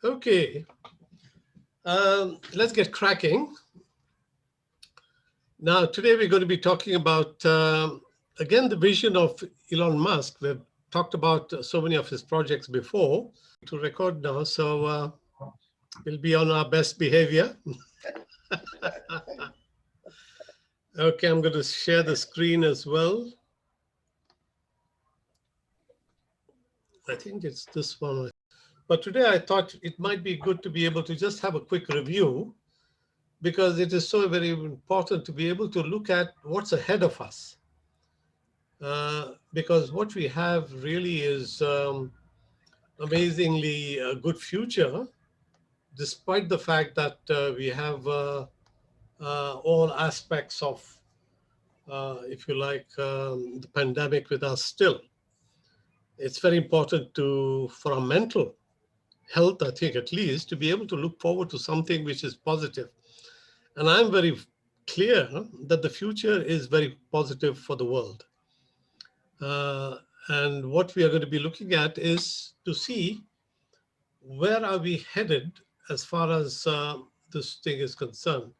Okay, let's get cracking. Now, today we're going to be talking about, again, the vision of Elon Musk. We've talked about so many of his projects before to record now, so we'll be on our best behavior. Okay, I'm going to share the screen as well. I think it's this one. But today I thought it might be good to be able to just have a quick review because it is so very important to be able to look at what's ahead of us. Because what we have really is amazingly a good future, despite the fact that we have all aspects of, if you like, the pandemic with us still. It's very important for our mental health, I think, at least, to be able to look forward to something which is positive. And I'm very clear that the future is very positive for the world. Uh, and what we are going to be looking at is to see where are we headed as far as this thing is concerned.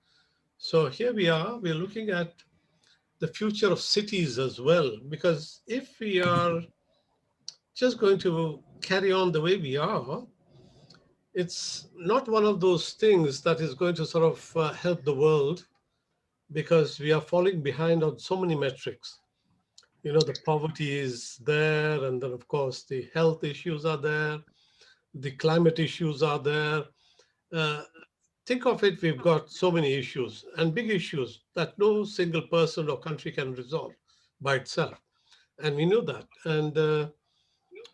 So here we are, we're looking at the future of cities as well, because if we are just going to carry on the way we are, it's not one of those things that is going to sort of help the world because we are falling behind on so many metrics. You know, the poverty is there, and then, of course, the health issues are there, the climate issues are there. Uh, think of it, we've got so many issues and big issues that no single person or country can resolve by itself. And we know that. And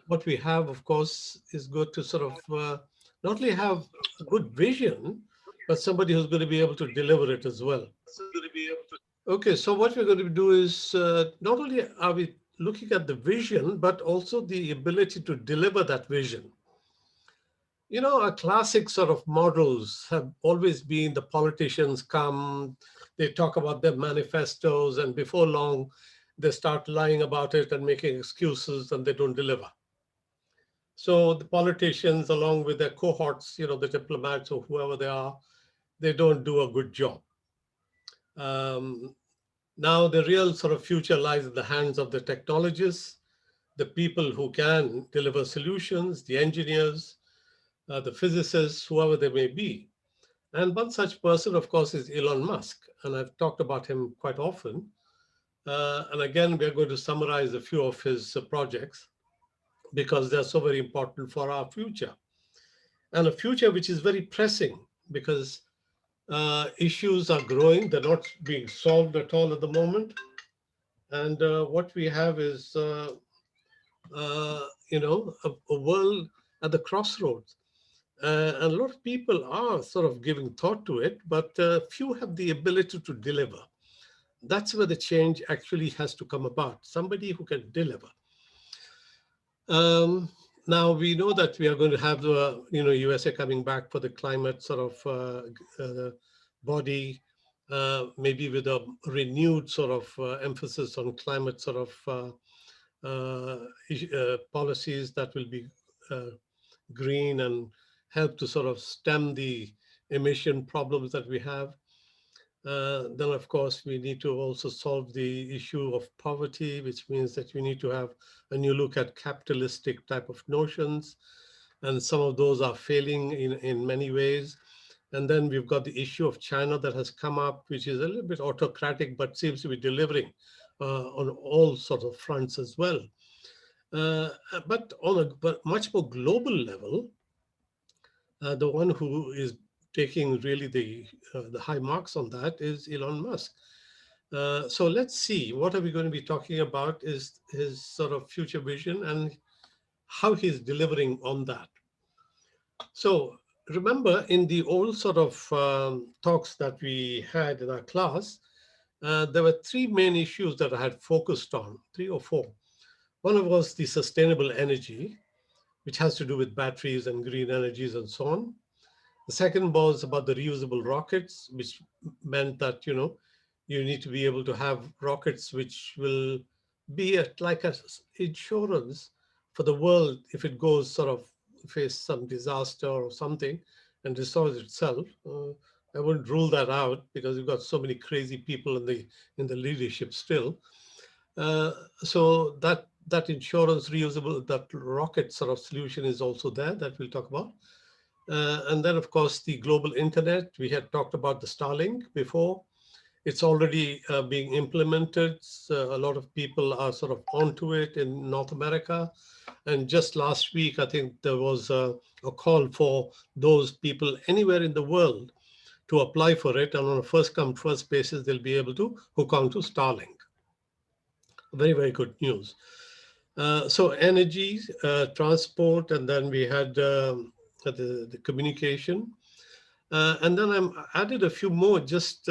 what we have, of course, is good to sort of not only have a good vision, but somebody who's going to be able to deliver it as well. Okay, so what we're going to do is not only are we looking at the vision, but also the ability to deliver that vision. You know, our classic sort of models have always been the politicians come, they talk about their manifestos, and before long, they start lying about it and making excuses and they don't deliver. So the politicians, along with their cohorts, you know, the diplomats or whoever they are, they don't do a good job. Um, Now, the real sort of future lies in the hands of the technologists, the people who can deliver solutions, the engineers, the physicists, whoever they may be. And one such person, of course, is Elon Musk. And I've talked about him quite often. And again, we're going to summarize a few of his projects because they're so very important for our future. And a future which is very pressing because issues are growing, they're not being solved at all at the moment. And what we have is, a world at the crossroads. And a lot of people are sort of giving thought to it, but few have the ability to deliver. That's where the change actually has to come about, somebody who can deliver. Um, Now we know that we are going to have the USA coming back for the climate sort of body, maybe with a renewed sort of emphasis on climate sort of policies that will be uh, green and help to sort of stem the emission problems that we have. Then, of course, we need to also solve the issue of poverty, which means that we need to have a new look at capitalistic type of notions. And some of those are failing in many ways. And then we've got the issue of China that has come up, which is a little bit autocratic, but seems to be delivering on all sorts of fronts as well. Uh, but on a much more global level, the one who is taking really the high marks on that is Elon Musk. So let's see, what are we going to be talking about is his sort of future vision and how he's delivering on that. So remember in the old sort of talks that we had in our class, there were three main issues that I had focused on, three or four. One was the sustainable energy, which has to do with batteries and green energies and so on. The second was about the reusable rockets, which meant that, you need to be able to have rockets which will be like an insurance for the world if it goes sort of face some disaster or something and restores itself. I wouldn't rule that out because you've got so many crazy people in the leadership still. Uh, so that insurance reusable, that rocket sort of solution is also there that we'll talk about. And then, of course, the global internet. We had talked about the Starlink before. It's already being implemented. So a lot of people are sort of onto it in North America. And just last week, I think there was a call for those people anywhere in the world to apply for it. And on a first come, first basis, they'll be able to hook onto Starlink. Very, very good news. So energy, transport, and then we had the communication. And then I added a few more just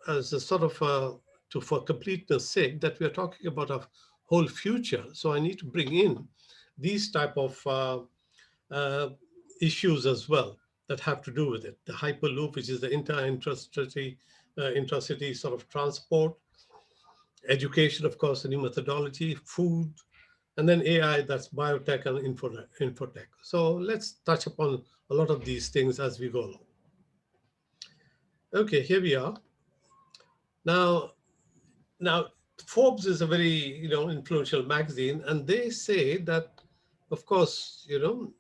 as a sort of for completeness sake that we are talking about a whole future. So I need to bring in these type of uh, issues as well that have to do with it. The Hyperloop, which is the intracity sort of transport, education, of course, the new methodology, food, and then AI, that's biotech and infotech. So let's touch upon a lot of these things as we go along. Okay, here we are. Now, now Forbes is a very influential magazine, and they say that, of course, Elon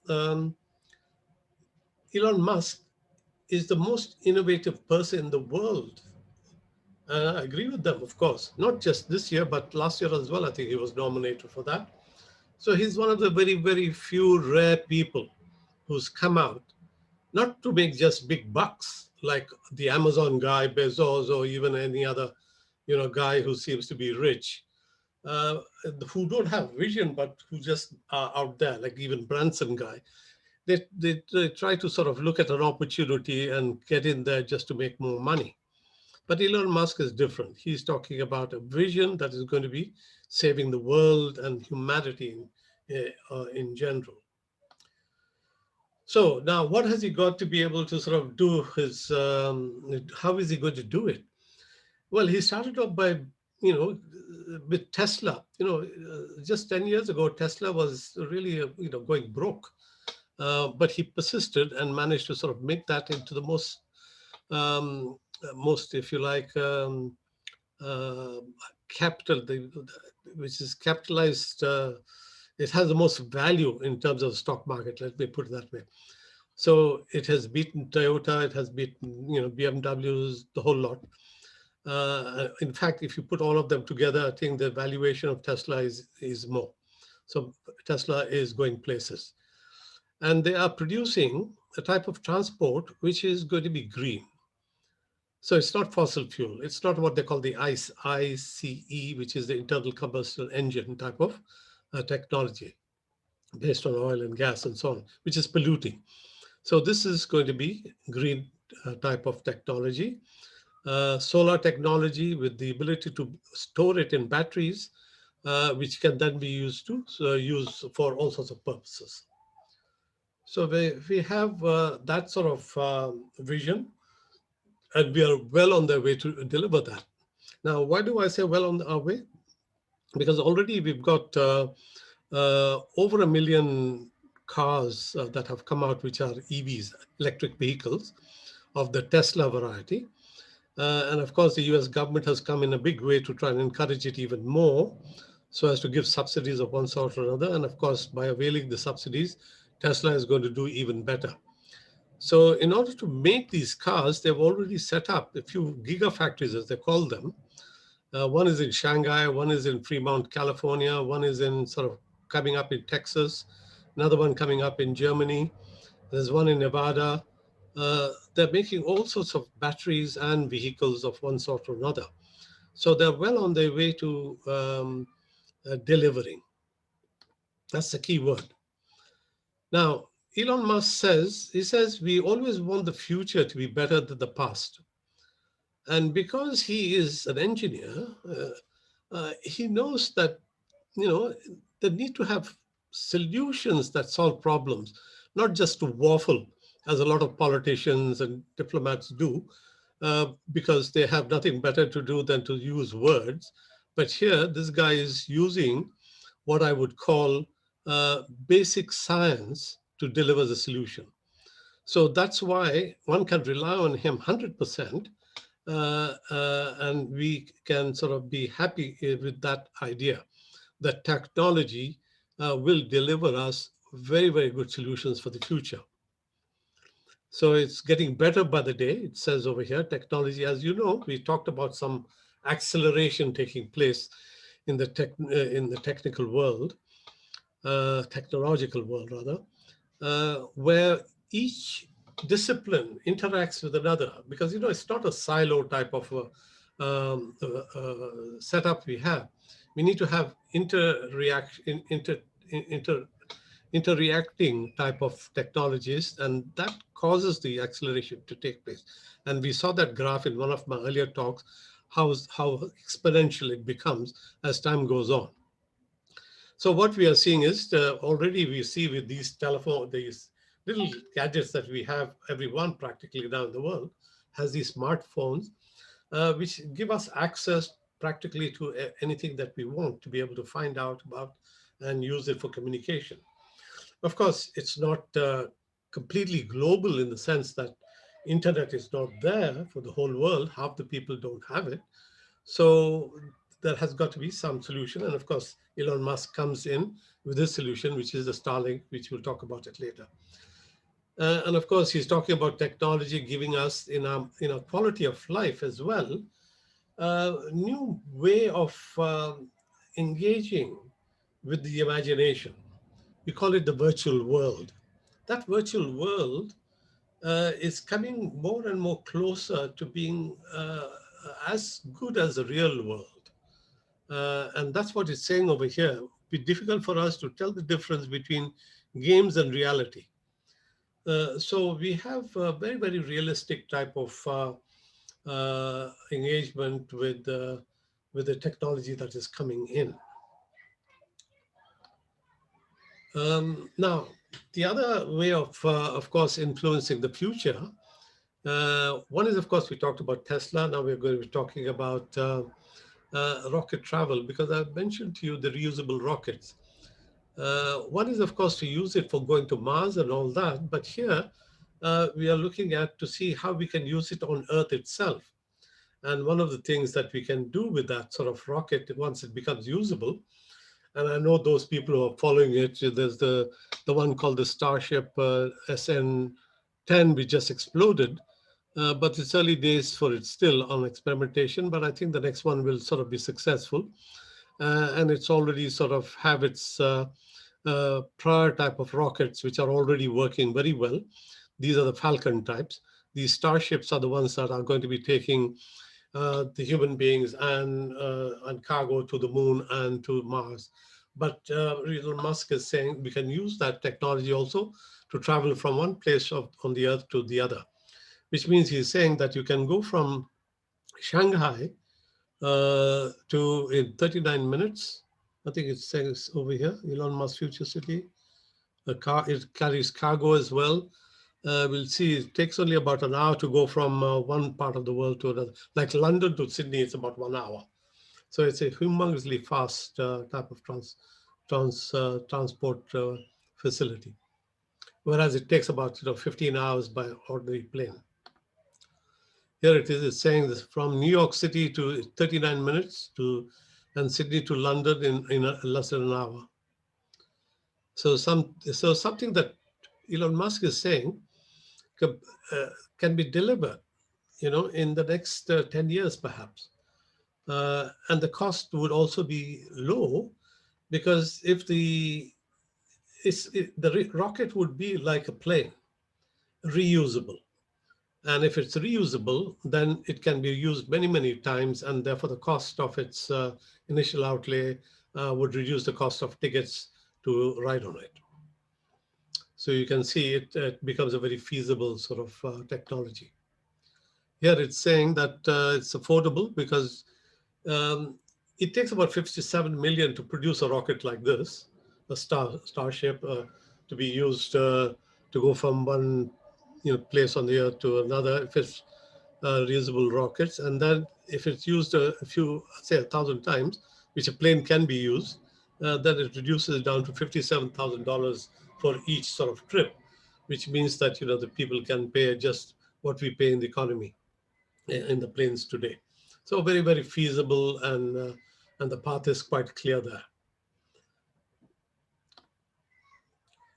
Musk is the most innovative person in the world. And I agree with them, of course. Not just this year, but last year as well. I think he was nominated for that. So he's one of the very, very few rare people who's come out not to make just big bucks like the Amazon guy, Bezos, or even any other, guy who seems to be rich, uh, who don't have vision, but who just are out there, like even Branson guy. They try to sort of look at an opportunity and get in there just to make more money. But Elon Musk is different. He's talking about a vision that is going to be saving the world and humanity in general. So now, what has he got to be able to sort of do his? How is he going to do it? Well, he started off by, with Tesla. Just 10 years ago, Tesla was really, going broke. But he persisted and managed to sort of make that into the most, if you like, uh, capital, which is capitalized. It has the most value in terms of the stock market. Let me put it that way. So it has beaten Toyota, it has beaten BMWs, the whole lot. In fact, if you put all of them together, I think the valuation of Tesla is more. So Tesla is going places, and they are producing a type of transport which is going to be green. So it's not fossil fuel. It's not what they call the ICE, which is the internal combustion engine type of technology based on oil and gas and so on, which is polluting. So this is going to be green type of technology, solar technology with the ability to store it in batteries, which can then be used to use for all sorts of purposes. So we have that sort of vision, and we are well on the way to deliver that. Now, why do I say well on our way? Because already we've got over 1 million cars that have come out, which are EVs, electric vehicles of the Tesla variety. And of course, the US government has come in a big way to try and encourage it even more so as to give subsidies of one sort or another. And of course, by availing the subsidies, Tesla is going to do even better. So in order to make these cars, they've already set up a few gigafactories, as they call them. One is in Shanghai, one is in Fremont, California, one is in sort of coming up in Texas, another one coming up in Germany. There's one in Nevada. They're making all sorts of batteries and vehicles of one sort or another. So they're well on their way to delivering. That's the key word. Now, Elon Musk says, we always want the future to be better than the past. And because he is an engineer, he knows that, they need to have solutions that solve problems, not just to waffle, as a lot of politicians and diplomats do, because they have nothing better to do than to use words. But here, this guy is using what I would call basic science to deliver the solution. So that's why one can rely on him 100%, and we can sort of be happy with that idea that technology will deliver us very, very good solutions for the future. So it's getting better by the day. It says over here, technology, as you know, we talked about some acceleration taking place in the in the technical world, technological world rather, where each discipline interacts with another, because it's not a silo type of setup we have. We need to have interreacting type of technologies, and that causes the acceleration to take place. And we saw that graph in one of my earlier talks, how exponential it becomes as time goes on. So what we are seeing is already we see with these little gadgets that we have, everyone practically now in the world has these smartphones, which give us access practically to anything that we want to be able to find out about and use it for communication. Of course, it's not completely global in the sense that internet is not there for the whole world. Half the people don't have it. So there has got to be some solution. And of course, Elon Musk comes in with his solution, which is the Starlink, which we'll talk about it later. And of course, he's talking about technology giving us in our quality of life as well, a new way of engaging with the imagination. We call it the virtual world. That virtual world is coming more and more closer to being as good as the real world. And that's what it's saying over here. It'd be difficult for us to tell the difference between games and reality. So we have a very, very realistic type of engagement with the technology that is coming in. Now, the other way of course, influencing the future, one is, of course, we talked about Tesla. Now we're going to be talking about rocket travel, because I've mentioned to you the reusable rockets. One is, of course, to use it for going to Mars and all that. But here we are looking at to see how we can use it on Earth itself. And one of the things that we can do with that sort of rocket once it becomes usable, and I know those people who are following it, there's the one called the Starship SN10, which just exploded. But it's early days for it still on experimentation, but I think the next one will sort of be successful. And it's already sort of have its prior type of rockets, which are already working very well. These are the Falcon types. These starships are the ones that are going to be taking the human beings and cargo to the moon and to Mars. But Elon Musk is saying we can use that technology also to travel from one place on the Earth to the other, which means he's saying that you can go from Shanghai to in 39 minutes. I think it says over here, Elon Musk Future City. It carries cargo as well. We'll see, it takes only about an hour to go from one part of the world to another. Like London to Sydney, it's about 1 hour. So it's a humongously fast type of transport facility. Whereas it takes about 15 hours by ordinary plane. Here it is, it's saying this from New York City to 39 minutes and Sydney to London in less than an hour. So something that Elon Musk is saying can be delivered, in the next 10 years perhaps. And the cost would also be low, because if the rocket would be like a plane, reusable. And if it's reusable, then it can be used many, many times, and therefore the cost of its initial outlay would reduce the cost of tickets to ride on it. So you can see it becomes a very feasible sort of technology. Here it's saying that it's affordable because it takes about 57 million to produce a rocket like this, a Starship, to be used to go from one place on the Earth to another, if it's reusable rockets. And then if it's used a few, say 1,000 times, which a plane can be used, then it reduces down to $57,000 for each sort of trip, which means that the people can pay just what we pay in the economy in the planes today. So very, very feasible, and the path is quite clear there.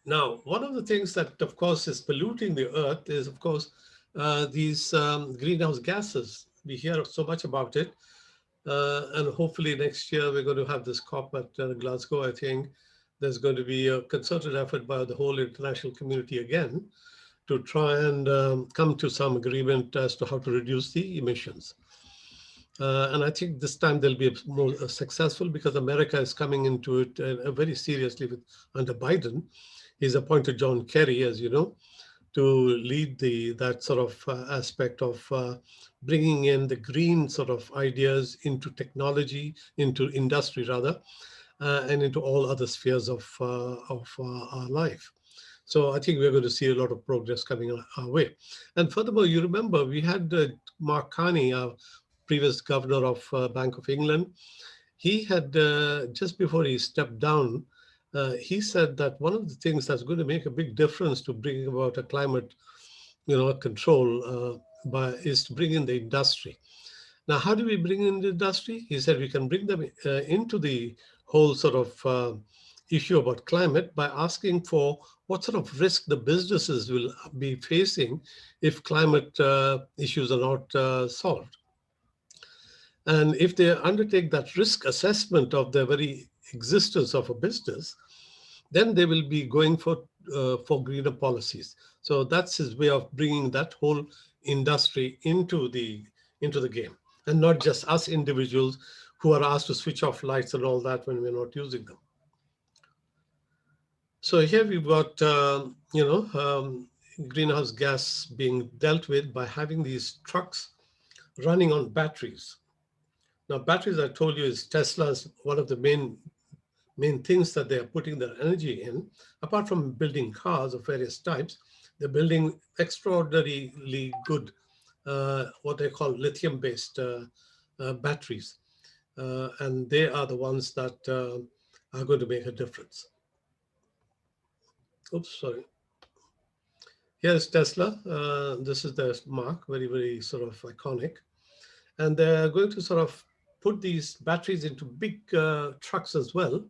Now, one of the things that, of course, is polluting the earth is, of course, these greenhouse gases. We hear so much about it. And hopefully next year we're going to have this COP at Glasgow. I think there's going to be a concerted effort by the whole international community again to try and come to some agreement as to how to reduce the emissions. And I think this time they'll be more successful because America is coming into it very seriously under Biden. He's appointed John Kerry, as you know, to lead that sort of aspect of bringing in the green sort of ideas into technology, into industry rather, and into all other spheres of our life. So I think we're going to see a lot of progress coming our way. And furthermore, you remember we had Mark Carney, our previous governor of Bank of England. He had, just before he stepped down, he said that one of the things that's going to make a big difference to bring about a climate, control is to bring in the industry. Now, how do we bring in the industry? He said we can bring them into the whole sort of issue about climate by asking for what sort of risk the businesses will be facing if climate issues are not solved. And if they undertake that risk assessment of the very existence of a business, then they will be going for greener policies. So that's his way of bringing that whole industry into the game, and not just us individuals who are asked to switch off lights and all that when we're not using them. So here we've got greenhouse gas being dealt with by having these trucks running on batteries. Now, batteries, I told you, is Tesla's one of the main things that they are putting their energy in. Apart from building cars of various types, they're building extraordinarily good, what they call lithium-based batteries. And they are the ones that are going to make a difference. Oops, sorry. Here's Tesla. This is their mark, very, very sort of iconic. And they're going to sort of put these batteries into big trucks as well,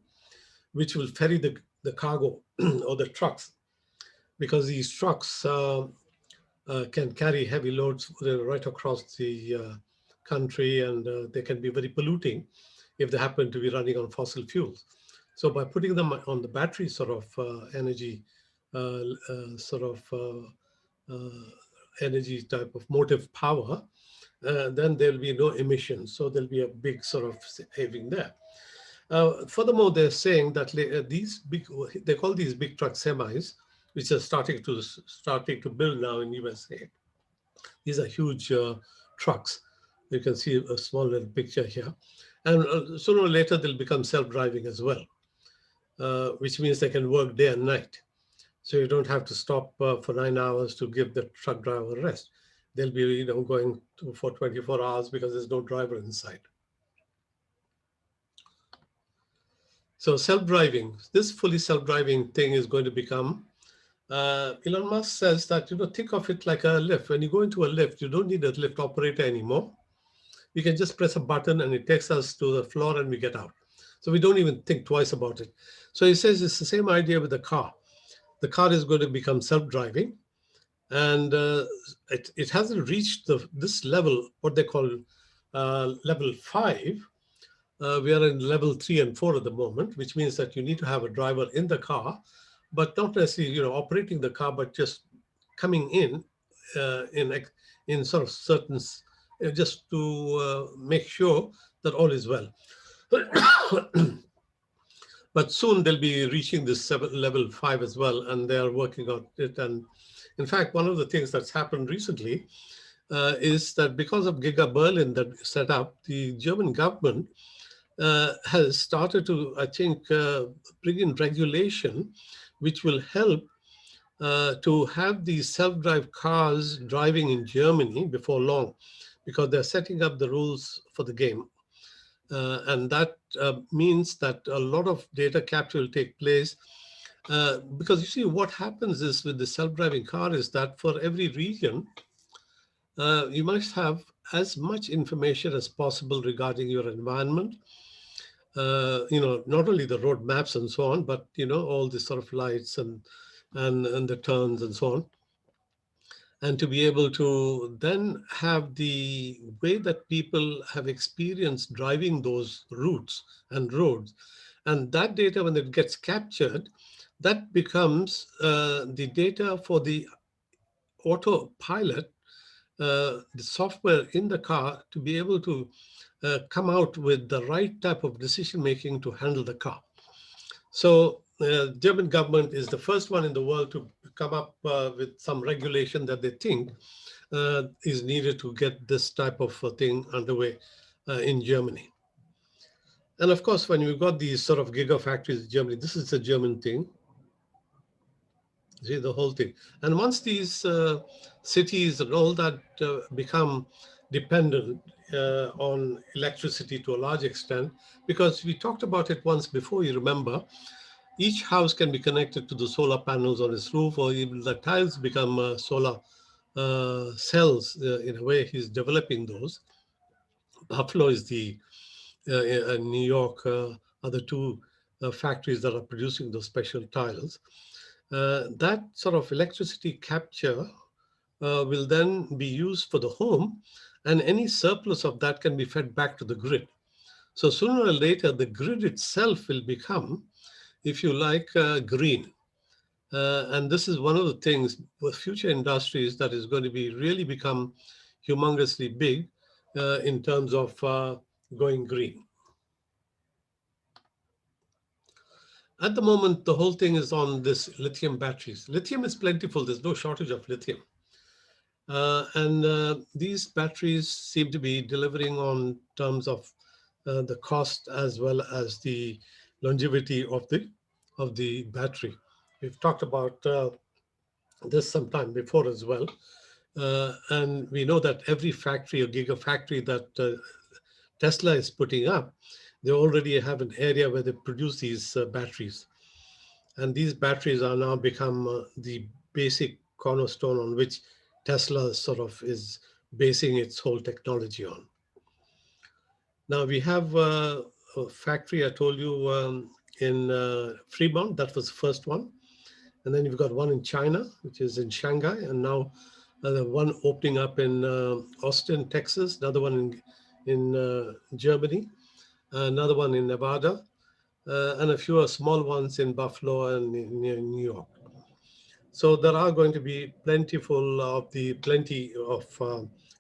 which will ferry the cargo or the trucks, because these trucks can carry heavy loads right across the country, and they can be very polluting if they happen to be running on fossil fuels. So by putting them on the battery sort of energy, energy type of motive power, then there'll be no emissions. So there'll be a big sort of saving there. Furthermore, they're saying that they call these big truck semis, which are starting to build now in USA. These are huge trucks. You can see a small little picture here. And sooner or later, they'll become self-driving as well, which means they can work day and night. So you don't have to stop for 9 hours to give the truck driver a rest. They'll be going for 24 hours because there's no driver inside. So self-driving, this fully self-driving thing is going to become, Elon Musk says that, think of it like a lift. When you go into a lift, you don't need a lift operator anymore. We can just press a button and it takes us to the floor and we get out. So we don't even think twice about it. So he says it's the same idea with the car. The car is going to become self-driving, and it hasn't reached this level, what they call level 5. We are in level 3 and 4 at the moment, which means that you need to have a driver in the car, but not necessarily operating the car, but just coming in sort of certain, just to make sure that all is well. But soon they'll be reaching this level 5 as well, and they are working on it. And in fact, one of the things that's happened recently is that because of Giga Berlin that set up, the German government has started to, I think, bring in regulation which will help to have these self-drive cars driving in Germany before long, because they're setting up the rules for the game. And that means that a lot of data capture will take place. Because you see, what happens is with the self-driving car is that for every region, you must have as much information as possible regarding your environment. Not only the road maps and so on, but all the sort of lights and the turns and so on, and to be able to then have the way that people have experienced driving those routes and roads, and that data, when it gets captured, that becomes the data for the autopilot, the software in the car, to be able to come out with the right type of decision making to handle the car. So German government is the first one in the world to come up with some regulation that they think is needed to get this type of thing underway in Germany. And of course, when you've got these sort of gigafactories in Germany, this is a German thing. See the whole thing. And once these cities and all that become dependent on electricity to a large extent, because we talked about it once before, you remember, each house can be connected to the solar panels on its roof, or even the tiles become solar cells. In a way, he's developing those. Buffalo is the New York are the two factories that are producing those special tiles. That sort of electricity capture will then be used for the home, and any surplus of that can be fed back to the grid. So sooner or later, the grid itself will become, if you like, green. And this is one of the things with future industries that is going to be really become humongously big in terms of going green. At the moment, the whole thing is on this lithium batteries. Lithium is plentiful. There's no shortage of lithium. And these batteries seem to be delivering on terms of the cost as well as the longevity of the battery. We've talked about this some time before as well. And we know that every factory or gigafactory that Tesla is putting up, they already have an area where they produce these batteries. And these batteries are now become the basic cornerstone on which Tesla sort of is basing its whole technology on. Now we have a factory, I told you, in Fremont. That was the first one. And then you've got one in China, which is in Shanghai. And now one opening up in Austin, Texas, another one in Germany, another one in Nevada, and a few small ones in Buffalo and in New York. So there are going to be plenty of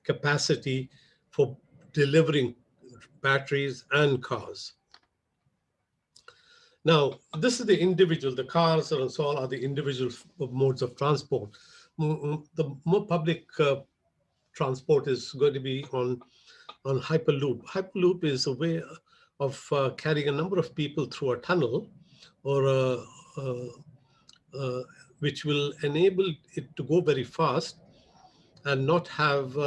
capacity for delivering batteries and cars. Now, this is the individual, the cars and so on are the individual modes of transport. The more public transport is going to be on Hyperloop. Hyperloop is a way of carrying a number of people through a tunnel or which will enable it to go very fast and not have,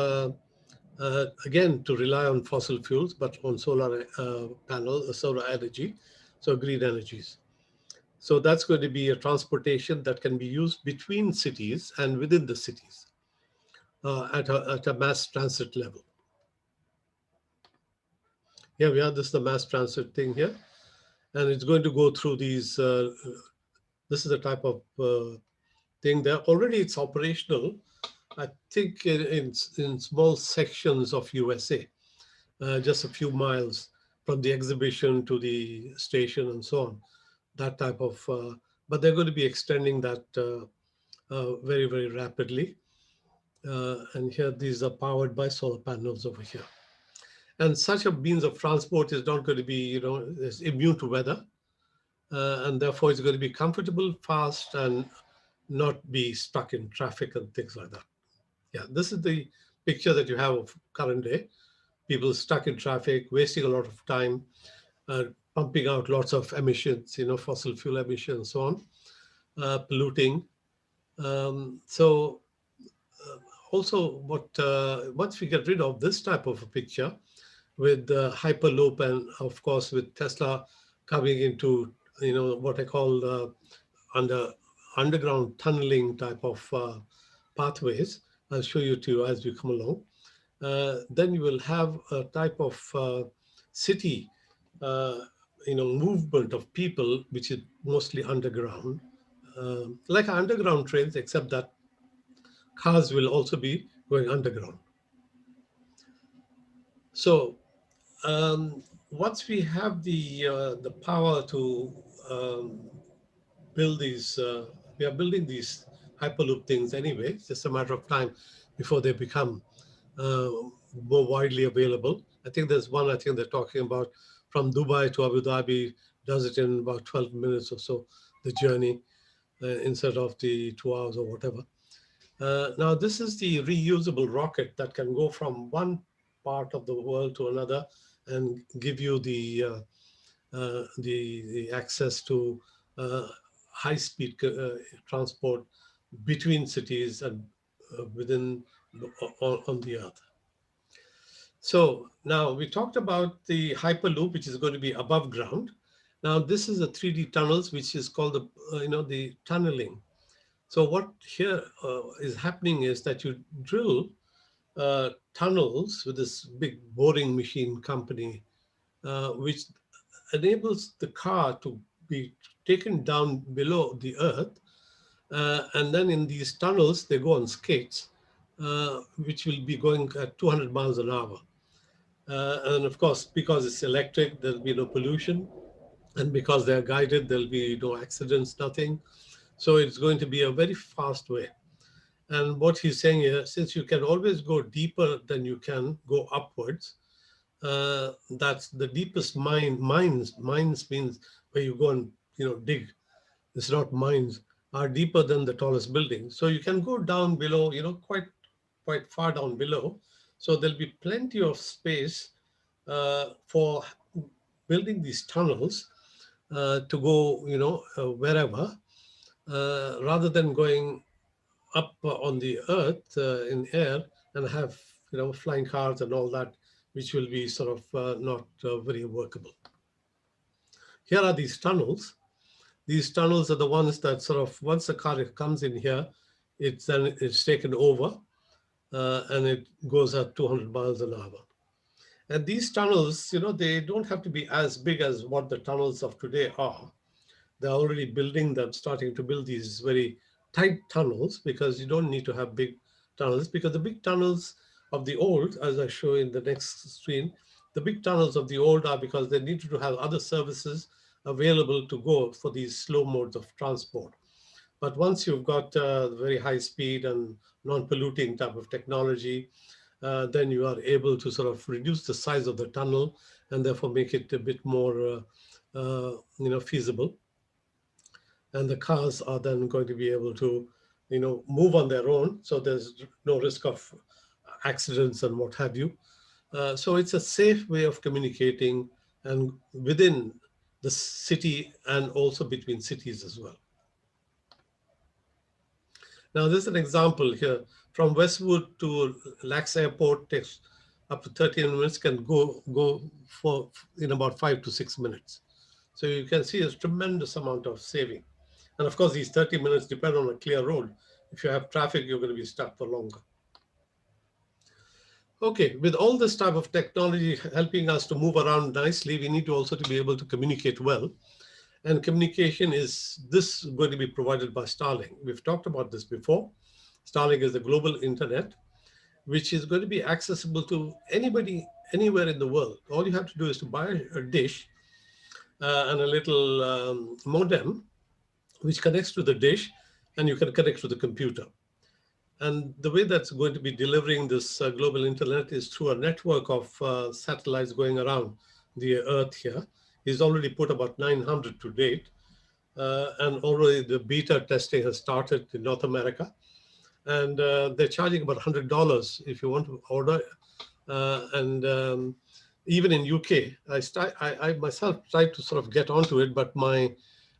again, to rely on fossil fuels, but on solar solar energy, so green energies. So that's going to be a transportation that can be used between cities and within the cities at a mass transit level. Here we are, this is the mass transit thing here. And it's going to go through these, this is the type of thing there. Already it's operational, I think in small sections of USA, just a few miles from the exhibition to the station and so on, that type of, but they're going to be extending that very, very rapidly. And here, these are powered by solar panels over here. And such a means of transport is not going to be, is immune to weather. And therefore it's going to be comfortable, fast, and not be stuck in traffic and things like that. Yeah, this is the picture that you have of current day. People stuck in traffic, wasting a lot of time, pumping out lots of emissions, fossil fuel emissions, so on, polluting. So also once we get rid of this type of a picture with Hyperloop and of course with Tesla coming into, what I call underground tunneling type of pathways. I'll show you to you as we come along. Then you will have a type of city, uh, movement of people, which is mostly underground, like underground trains, except that cars will also be going underground. So once we have the power to um, build these, we are building these Hyperloop things anyway. It's just a matter of time before they become uh, more widely available. I think there's one, I think they're talking about from Dubai to Abu Dhabi, does it in about 12 minutes or so, the journey, instead of the 2 hours or whatever. Now, this is the reusable rocket that can go from one part of the world to another and give you the access to high-speed transport between cities and within on the earth. So now we talked about the Hyperloop, which is going to be above ground. Now this is a 3D tunnels, which is called the tunneling. So what here is happening is that you drill tunnels with this big boring machine company, which enables the car to be taken down below the earth. And then in these tunnels, they go on skates, which will be going at 200 miles an hour. And of course, because it's electric, there'll be no pollution. And because they're guided, there'll be no accidents, nothing. So it's going to be a very fast way. And what he's saying here, since you can always go deeper than you can go upwards, that's the deepest mines means where you go and dig. It's not mines, are deeper than the tallest building. So you can go down below, quite far down below. So there'll be plenty of space for building these tunnels to go, wherever, rather than going up on the earth in air and have flying cars and all that, which will be sort of not very workable. Here are these tunnels. These tunnels are the ones that sort of once the car comes in here, it's taken over and it goes at 200 miles an hour. And these tunnels, they don't have to be as big as what the tunnels of today are. They're already building them, starting to build these very tight tunnels, because you don't need to have big tunnels, because the big tunnels of the old, as I show in the next screen, the big tunnels of the old are because they needed to have other services available to go for these slow modes of transport. But once you've got very high speed and non-polluting type of technology, then you are able to sort of reduce the size of the tunnel and therefore make it a bit more feasible. And the cars are then going to be able to move on their own, so there's no risk of accidents and what have you. So it's a safe way of communicating, and within the city and also between cities as well. Now this is an example here. From Westwood to Lax Airport takes up to 13 minutes, can go for in about 5 to 6 minutes. So you can see a tremendous amount of saving. And of course, these 30 minutes depend on a clear road. If you have traffic, you're going to be stuck for longer. Okay, with all this type of technology helping us to move around nicely, we need to also to be able to communicate well. And communication is this going to be provided by Starlink. We've talked about this before. Starlink is the global internet, which is going to be accessible to anybody, anywhere in the world. All you have to do is to buy a dish and a little modem, which connects to the dish, and you can connect to the computer. And the way that's going to be delivering this global internet is through a network of satellites going around the Earth here. He's already put about 900 to date. And already the beta testing has started in North America. And they're charging about $100 if you want to order. And even in UK, I myself tried to sort of get onto it, but my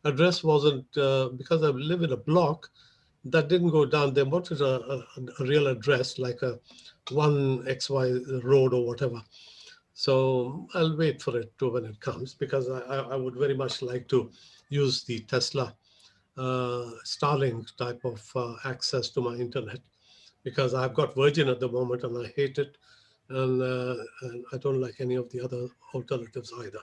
address wasn't, because I live in a block, that didn't go down. They wanted a real address, like a 1XY road or whatever. So I'll wait for it to when it comes, because I would very much like to use the Tesla Starlink type of access to my internet, because I've got Virgin at the moment and I hate it, and I don't like any of the other alternatives either.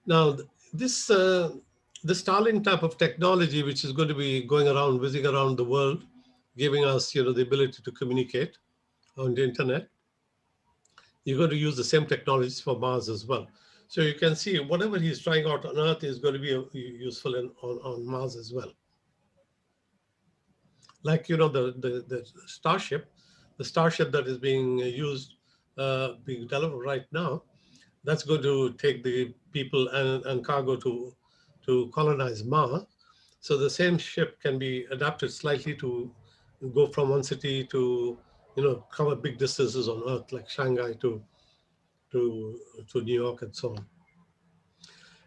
Now, this Starlink type of technology, which is going to be going around, whizzing around the world, giving us, the ability to communicate on the internet, you're going to use the same technologies for Mars as well. So you can see whatever he's trying out on Earth is going to be useful on Mars as well. Like, the Starship that is being used, being developed right now, that's going to take the people and cargo to colonize Mars. So the same ship can be adapted slightly to go from one city to, cover big distances on Earth, like Shanghai to, to New York and so on.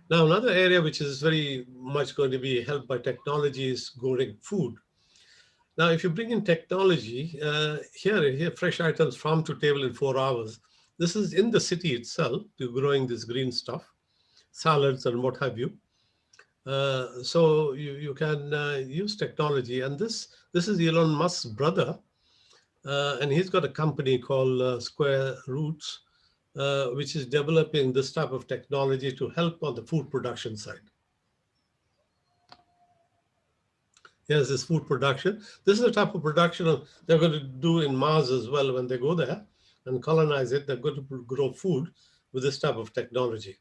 Now, another area which is very much going to be helped by technology is growing food. Now, if you bring in technology, here, fresh items farm to table in 4 hours. This is in the city itself, you're growing this green stuff, salads and what have you. So you can use technology. And this is Elon Musk's brother, and he's got a company called Square Roots, which is developing this type of technology to help on the food production side. Here's this food production. This is the type of production they're going to do in Mars as well. When they go there and colonize it, they're going to grow food with this type of technology.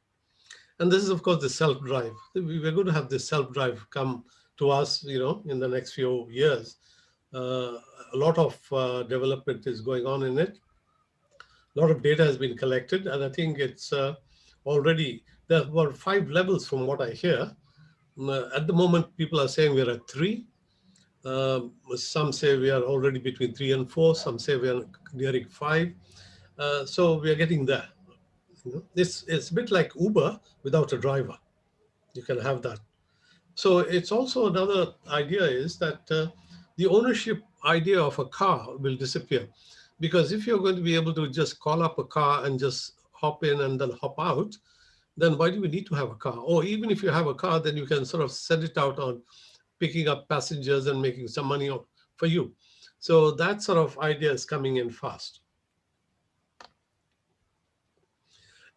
And this is, of course, the self-drive. We're going to have this self-drive come to us, in the next few years. A lot of development is going on in it. A lot of data has been collected, and I think it's already, there were 5 levels from what I hear. At the moment, people are saying we're at 3. Some say we are already between 3 and 4. Some say we are nearing 5. So we are getting there. It's a bit like Uber without a driver. You can have that. So it's also another idea is that the ownership idea of a car will disappear. Because if you're going to be able to just call up a car and just hop in and then hop out, then why do we need to have a car? Or even if you have a car, then you can sort of send it out on picking up passengers and making some money for you. So that sort of idea is coming in fast.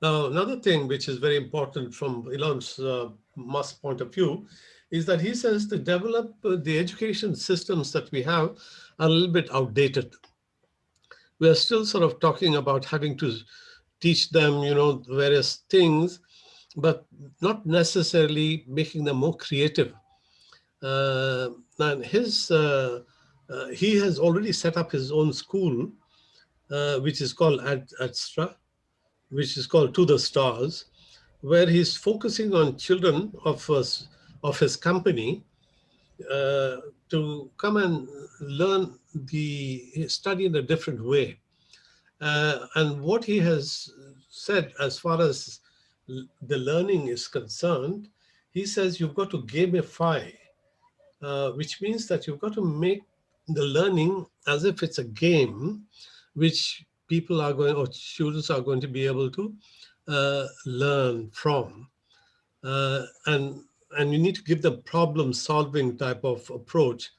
Now, another thing which is very important from Elon Musk's point of view is that he says to develop the education systems that we have are a little bit outdated. We are still sort of talking about having to teach them, various things, but not necessarily making them more creative. And he has already set up his own school, which is called Adstra, which is called To the Stars, where he's focusing on children of his company to come and learn study in a different way. And what he has said as far as the learning is concerned, he says you've got to gamify, which means that you've got to make the learning as if it's a game, which people are going, or students are going to be able to learn from. And you need to give them problem-solving type of approach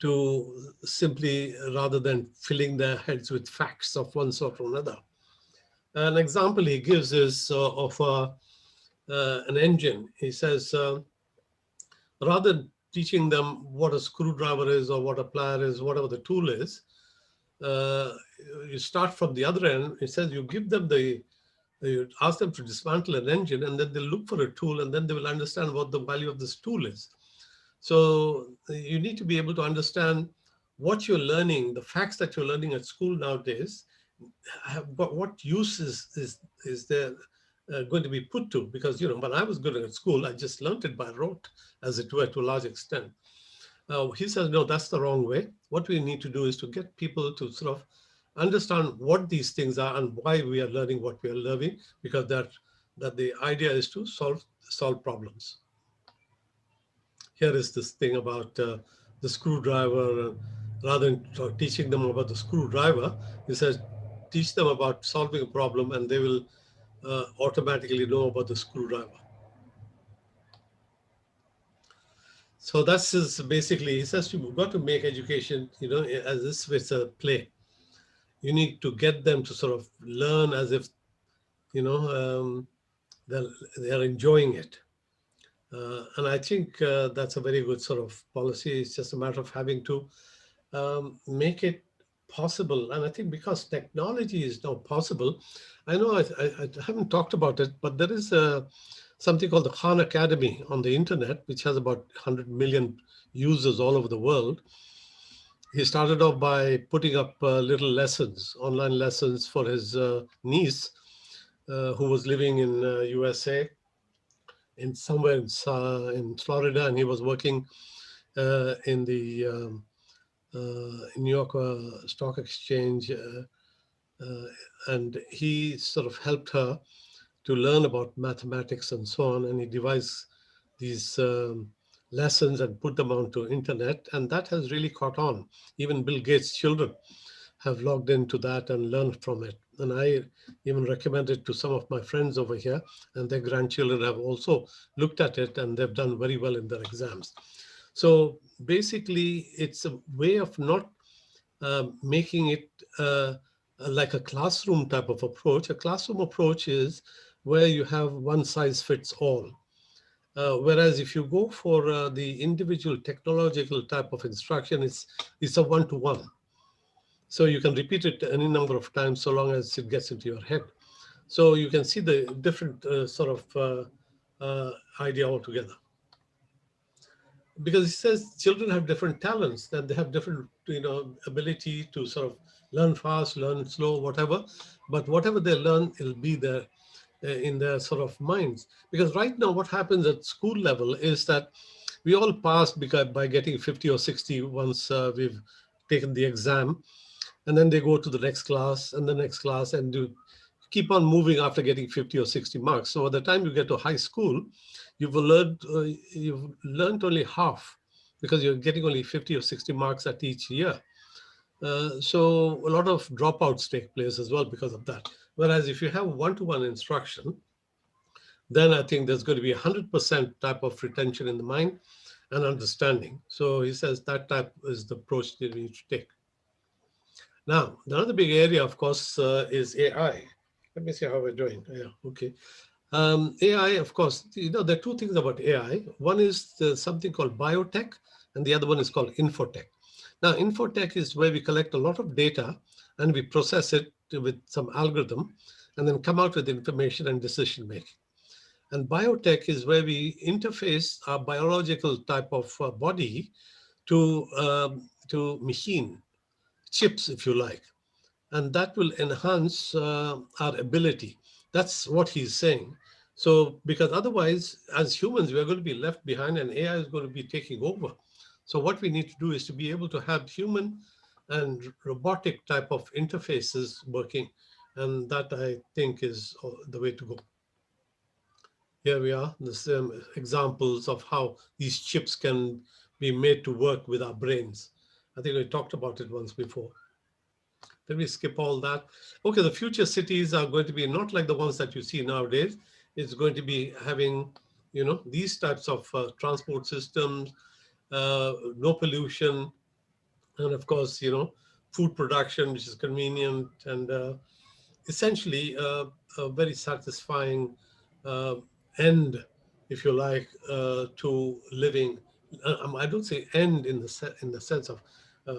to simply, rather than filling their heads with facts of one sort or another. An example he gives is of an engine. He says, rather than teaching them what a screwdriver is or what a plier is, whatever the tool is, you start from the other end. It says you give them you ask them to dismantle an engine, and then they'll look for a tool, and then they will understand what the value of this tool is. So you need to be able to understand what you're learning, the facts that you're learning at school nowadays, what use is there going to be put to? Because, when I was good at school, I just learned it by rote, as it were, to a large extent. He says, no, that's the wrong way. What we need to do is to get people to sort of understand what these things are and why we are learning what we are learning, because that the idea is to solve problems. Here is this thing about the screwdriver. Rather than teaching them about the screwdriver, he says, teach them about solving a problem, and they will automatically know about the screwdriver. So that's his, basically, he says you've got to make education, as if it's a play. You need to get them to sort of learn as if, you know, um, they're, they're enjoying it. And I think that's a very good sort of policy. It's just a matter of having to make it possible. And I think because technology is now possible, I know I haven't talked about it, but there is something called the Khan Academy on the internet, which has about 100 million users all over the world. He started off by putting up little lessons, online lessons for his niece, who was living in USA, in somewhere in Florida, and he was working in the New York Stock Exchange, and he sort of helped her to learn about mathematics and so on. And he devised these lessons and put them onto internet, and that has really caught on. Even Bill Gates' children have logged into that and learned from it. And I even recommend it to some of my friends over here, and their grandchildren have also looked at it and they've done very well in their exams. So basically, it's a way of not making it like a classroom type of approach. A classroom approach is where you have one size fits all. Whereas if you go for the individual technological type of instruction, it's a one-to-one. So you can repeat it any number of times so long as it gets into your head. So you can see the different sort of idea altogether. Because he says children have different talents, that they have different ability to sort of learn fast, learn slow, whatever. But whatever they learn, it'll be there in their sort of minds. Because right now what happens at school level is that we all pass because by getting 50 or 60 once we've taken the exam, and then they go to the next class and the next class and do keep on moving after getting 50 or 60 marks. So by the time you get to high school, you've learned only half, because you're getting only 50 or 60 marks at each year. So a lot of dropouts take place as well because of that. Whereas if you have one-to-one instruction, then I think there's going to be 100% type of retention in the mind and understanding. So he says that type is the approach that we need to take. Now, another big area, of course, is AI. Let me see how we're doing. Yeah, okay. AI, of course, there are two things about AI. One is something called biotech, and the other one is called infotech. Now, infotech is where we collect a lot of data and we process it with some algorithm and then come out with information and decision making. And biotech is where we interface our biological type of body to machine, chips, if you like, and that will enhance our ability. That's what he's saying. So, because otherwise, as humans, we're going to be left behind and AI is going to be taking over. So, what we need to do is to be able to have human and robotic type of interfaces working. And that I think is the way to go. Here we are, the same examples of how these chips can be made to work with our brains. I think we talked about it once before. Let me skip all that. Okay, the future cities are going to be not like the ones that you see nowadays. It's going to be having, these types of transport systems, no pollution, and of course, food production, which is convenient and essentially a very satisfying uh, end, if you like, to living. I don't say end in in the sense of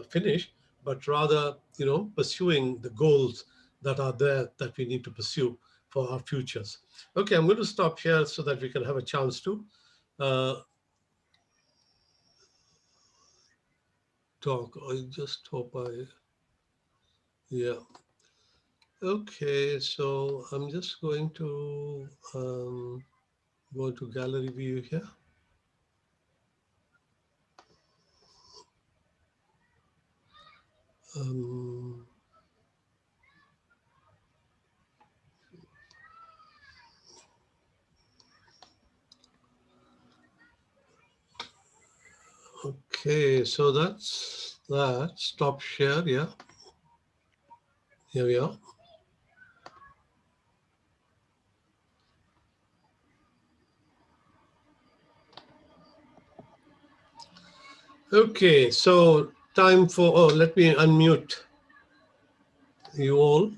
finish, but rather, pursuing the goals that are there that we need to pursue for our futures. Okay, I'm going to stop here so that we can have a chance to uh, talk. I just hope yeah. Okay, so I'm just going to go to gallery view here. Um, okay, so that's that. Stop share. Yeah, here we are. Okay, so time for, oh, let me unmute you all.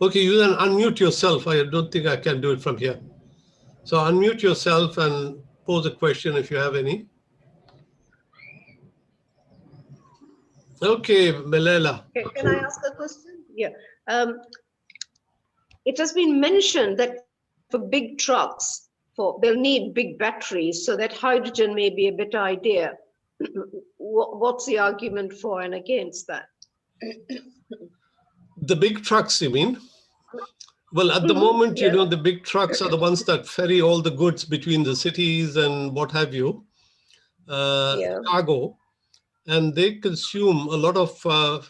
Okay, you then unmute yourself. I don't think I can do it from here. So unmute yourself and pose a question if you have any. Okay, Melela. Can I ask a question? Yeah. It has been mentioned that for big trucks, they'll need big batteries, so that hydrogen may be a better idea. What's the argument for and against that? The big trucks, you mean? Well, at the moment, Yeah. the big trucks are the ones that ferry all the goods between the cities and what have you, Yeah. cargo, and they consume a lot of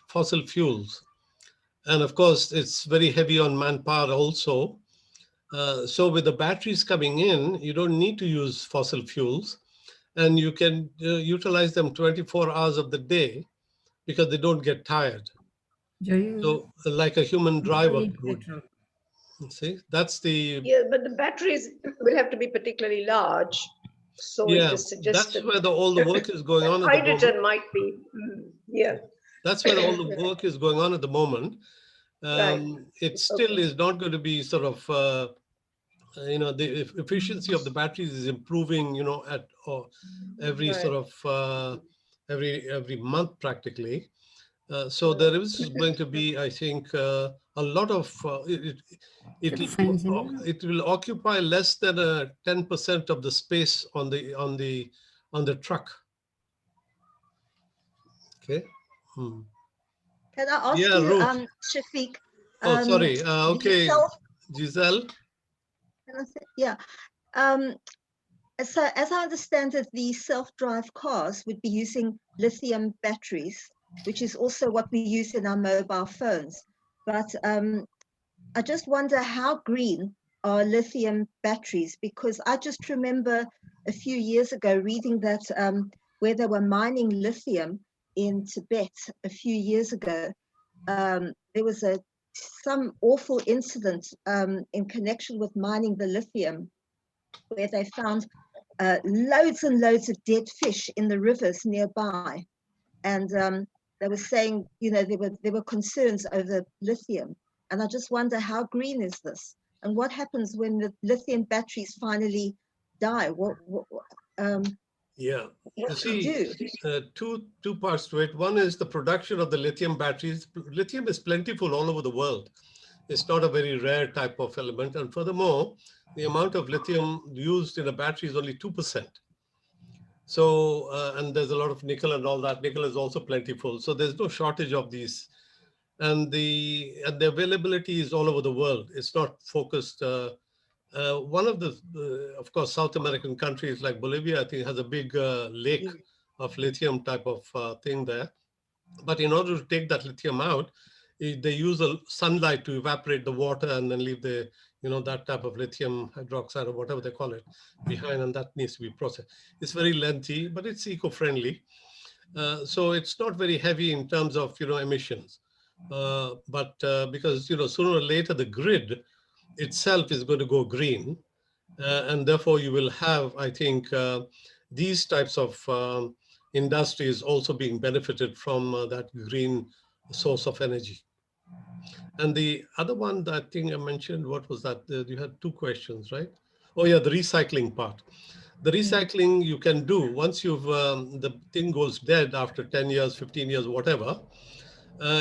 fossil fuels. And of course, it's very heavy on manpower also. So with the batteries coming in, you don't need to use fossil fuels, and you can utilize them 24 hours of the day because they don't get tired. So like a human driver would. See, that's the, Yeah, but the batteries will have to be particularly large. So it yeah, is that's suggested where all the work is going that on at the moment. hydrogen might be, yeah. That's where all the work is going on at the moment. Right. It still Okay. is not going to be sort of, the efficiency of the batteries is improving, at every Right. sort of every month practically. So there is going to be, I think, a lot of it will occupy less than 10% of the space on the truck. Okay. Hmm. Can I ask Yeah, you, Ruth. Shafiq? Oh, sorry. Okay, Giselle. Yeah. So as I understand it, the self-drive cars would be using lithium batteries, which is also what we use in our mobile phones. But I just wonder how green are lithium batteries, because I just remember a few years ago reading that where they were mining lithium in Tibet a few years ago, there was some awful incident in connection with mining the lithium, where they found loads and loads of dead fish in the rivers nearby. And they were saying, there were concerns over lithium. And I just wonder, how green is this? And what happens when the lithium batteries finally die? Yeah. You What do we see, do? two parts to it. One is the production of the lithium batteries. Lithium is plentiful all over the world. It's not a very rare type of element. And furthermore, the amount of lithium used in a battery is only 2%. So, and there's a lot of nickel and all that. Nickel is also plentiful. So there's no shortage of these. And the availability is all over the world. It's not focused. One of the, of course, South American countries like Bolivia, I think, has a big lake of lithium type of thing there. But in order to take that lithium out, they use a sunlight to evaporate the water and then leave the, that type of lithium hydroxide or whatever they call it behind, and that needs to be processed. It's very lengthy, but it's eco-friendly. So it's not very heavy in terms of, emissions. But because, sooner or later the grid itself is going to go green. And therefore you will have, I think, these types of industries also being benefited from that green source of energy. And the other one that I think I mentioned, what was that? You had two questions, right? Oh yeah, the recycling part. The recycling you can do once the thing goes dead after 10 years, 15 years, whatever,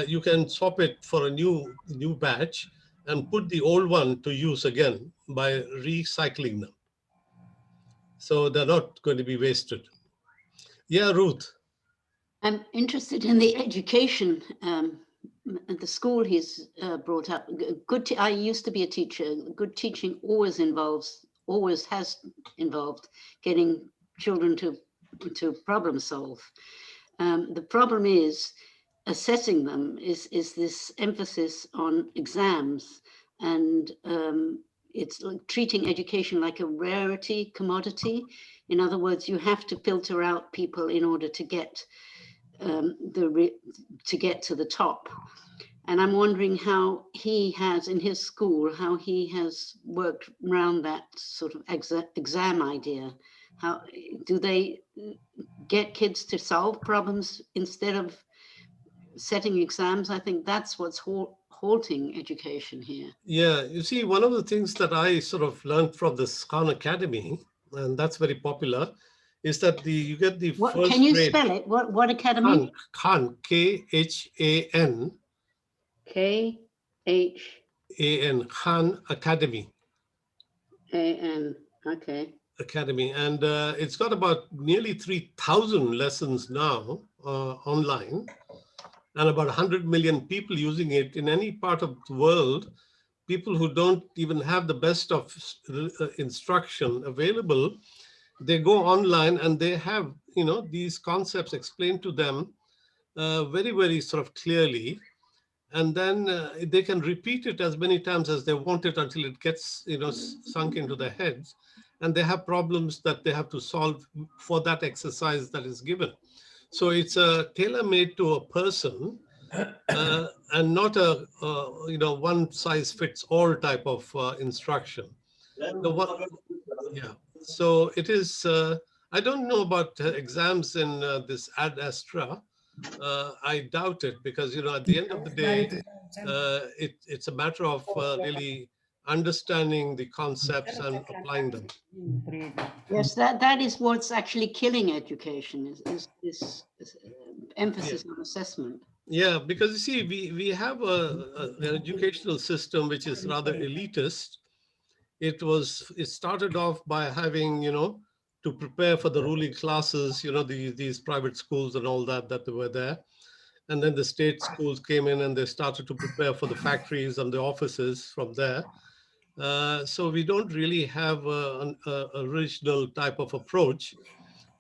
you can swap it for a new batch and put the old one to use again by recycling them. So they're not going to be wasted. Yeah, Ruth. I'm interested in the education at the school he's brought up. I used to be a teacher. Good teaching always has involved getting children to problem solve. The problem is assessing them is this emphasis on exams, and it's like treating education like a rarity commodity. In other words, you have to filter out people in order to get to get to the top. And I'm wondering how he has in his school, how he has worked around that sort of exam idea. How do they get kids to solve problems instead of setting exams. I think that's what's halting education here. Yeah, you see, one of the things that I sort of learned from this Khan Academy, and that's very popular, is that you get the What, first can you grade. spell it? What academy? Khan, Khan, Khan. Khan Academy. Okay. Academy, and it's got about nearly 3,000 lessons now online, and about 100 million people using it in any part of the world. People who don't even have the best of instruction available, they go online and they have, you know, these concepts explained to them very, very sort of clearly. And then they can repeat it as many times as they want it until it gets, you know, sunk into their heads. And they have problems that they have to solve for that exercise that is given. So it's tailor-made to a person and not a you know, one size fits all type of instruction. The one, yeah. So it is. I don't know about exams in this Ad Astra. I doubt it, because, you know, at the end of the day, it's a matter of really understanding the concepts and applying them. Yes, that is what's actually killing education, is emphasis on assessment. Yeah, because you see, we have an educational system which is rather elitist. It started off by having, you know, to prepare for the ruling classes, you know, these private schools and all that they were there. And then the state schools came in and they started to prepare for the factories and the offices from there. So we don't really have an original type of approach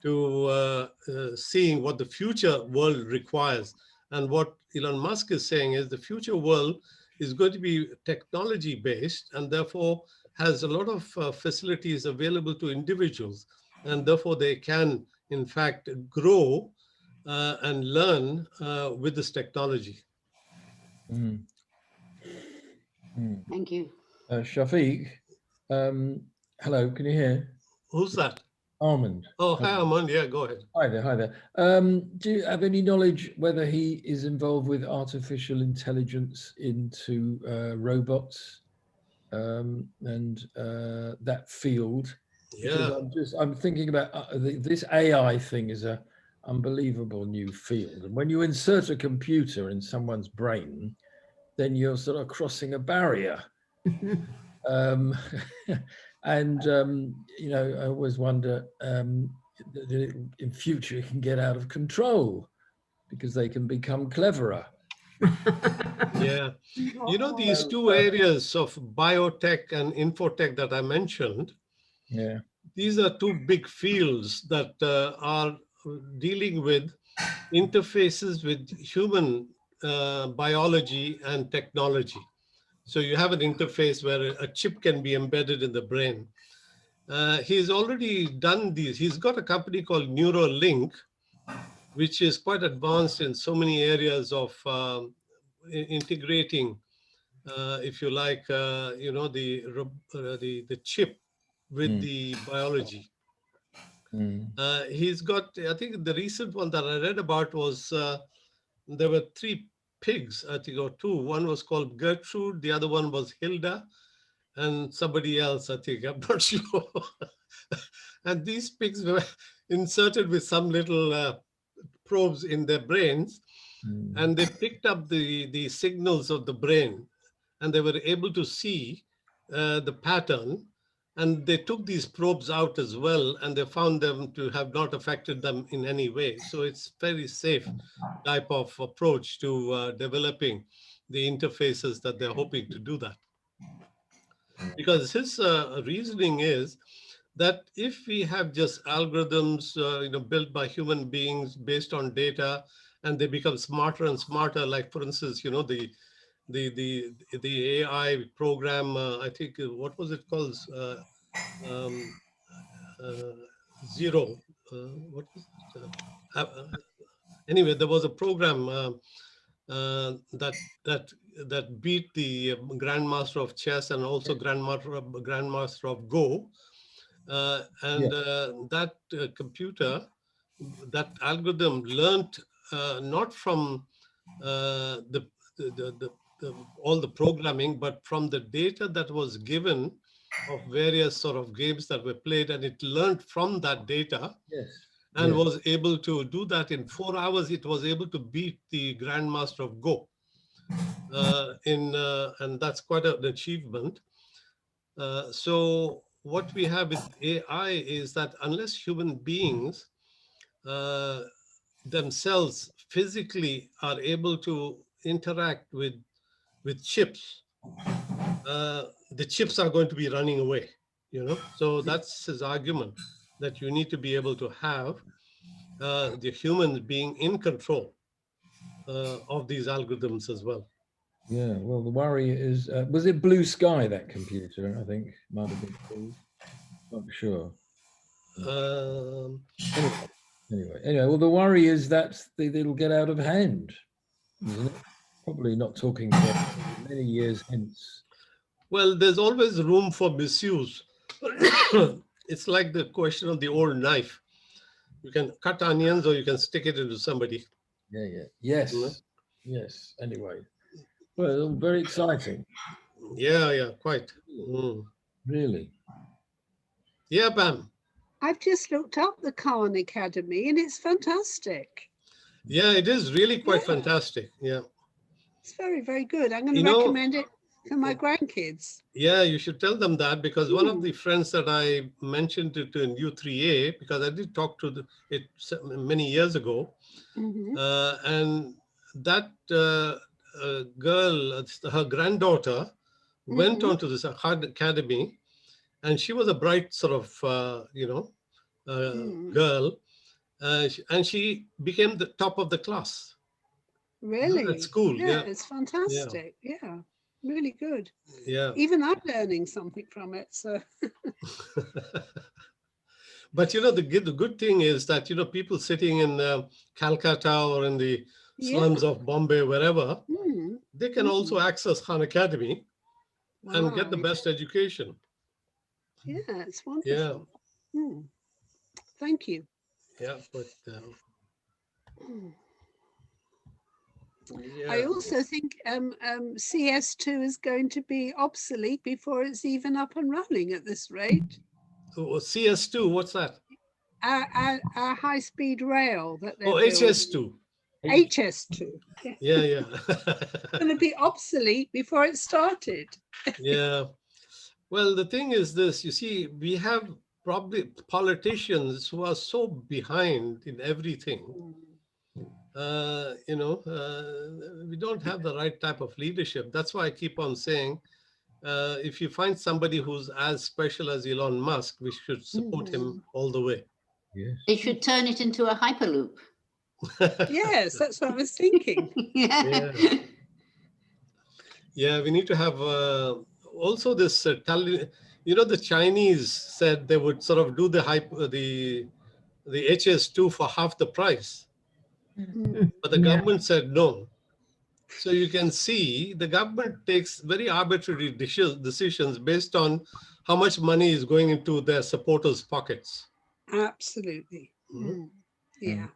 to seeing what the future world requires. And what Elon Musk is saying is the future world is going to be technology based, and therefore has a lot of facilities available to individuals. And therefore they can, in fact, grow and learn with this technology. Mm. Mm. Thank you. Shafiq, hello, can you hear? Who's that? Armand. Oh, hi, Armand. Yeah, go ahead. Hi there, hi there. Do you have any knowledge whether he is involved with artificial intelligence into robots and that field? Yeah. Because I'm thinking about this AI thing is a unbelievable new field. And when you insert a computer in someone's brain, then you're sort of crossing a barrier. And you know, I always wonder in future it can get out of control because they can become cleverer. Yeah. You know, these two areas of biotech and infotech that I mentioned, Yeah. these are two big fields that are dealing with interfaces with human biology and technology. So you have an interface where a chip can be embedded in the brain. He's already done these. He's got a company called Neuralink, which is quite advanced in so many areas of integrating, if you like, you know, the chip with the biology. He's got, I think the recent one that I read about was there were 3 pigs, I think, or 2. One was called Gertrude, the other one was Hilda, and somebody else, I think, I'm not sure. And these pigs were inserted with some little probes in their brains, and they picked up the signals of the brain, and they were able to see the pattern. And they took these probes out as well, and they found them to have not affected them in any way. So it's very safe type of approach to developing the interfaces that they're hoping to do that. Because his reasoning is that if we have just algorithms, you know, built by human beings based on data, and they become smarter and smarter, like for instance, you know, the AI program, I think, what was it called? Zero. What was it? Anyway, there was a program that beat the Grandmaster of Chess and also Grandmaster of Go. That computer that algorithm learned not from the, all the programming, but from the data that was given of various sort of games that were played, and it learned from that data Yes. and Yes. was able to do that in 4 hours. It was able to beat the Grandmaster of Go. And that's quite an achievement. So what we have with AI is that unless human beings themselves physically are able to interact with chips, the chips are going to be running away, you know. So that's his argument, that you need to be able to have the humans being in control of these algorithms as well. Yeah. Well, the worry is, was it Blue Sky, that computer? I think might have been called. Not sure. Um, Anyway. Well, the worry is that it'll get out of hand, isn't it? Probably not talking for many years hence. well, there's always room for misuse. It's like the question of the old knife. You can cut onions or you can stick it into somebody. Yeah. Yes. You know? Yes. Anyway. Well, very exciting. Yeah, quite. Mm. Really. Yeah, Pam. I've just looked up the Khan Academy and it's fantastic. Yeah, it is really quite Yeah. fantastic. Yeah. It's very, very good. I'm going You to know- recommend it for my grandkids. Yeah, you should tell them that, because one of the friends that I mentioned it in U3A, because I did talk to it many years ago, Mhm. and that girl, her granddaughter, went on to this academy, and she was a bright sort of, girl, and she became the top of the class. Really? At school, yeah. It's fantastic. Yeah. Really good. Yeah. Even I'm learning something from it. So But the good thing is that people sitting in Calcutta or in the slums of Bombay, wherever, they can also access Khan Academy and get the Wow. best education. Yeah, it's wonderful. Thank you. Yeah, but I also think CS2 is going to be obsolete before it's even up and running at this rate. CS2, what's that? Our high-speed rail that they're HS2. HS2. Yeah. It's going to be obsolete before it started. Yeah. Well, the thing is this, you see, we have probably politicians who are so behind in everything. We don't have the right type of leadership. That's why I keep on saying, if you find somebody who's as special as Elon Musk, we should support him all the way. Yes. They should turn it into a Hyperloop. Yes, that's what I was thinking. Yeah, we need to have also this the Chinese said they would sort of do the HS2 for half the price, but the government said no. So you can see the government takes very arbitrary decisions based on how much money is going into their supporters' pockets. Absolutely. Yeah.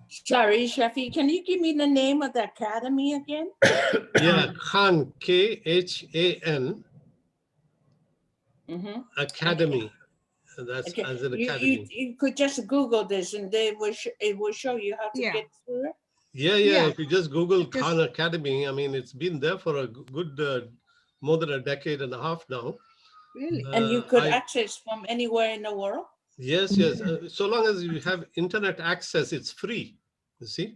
Sorry, Shafi, can you give me the name of the academy again? Yeah, Khan, Khan, Academy. That's Okay. as an academy. You could just Google this and it will show you how to get through it. Yeah. If you just Google Khan Academy, I mean, it's been there for a good more than a decade and a half now. Really? And you could access from anywhere in the world? Yes. So long as you have internet access, it's free, you see.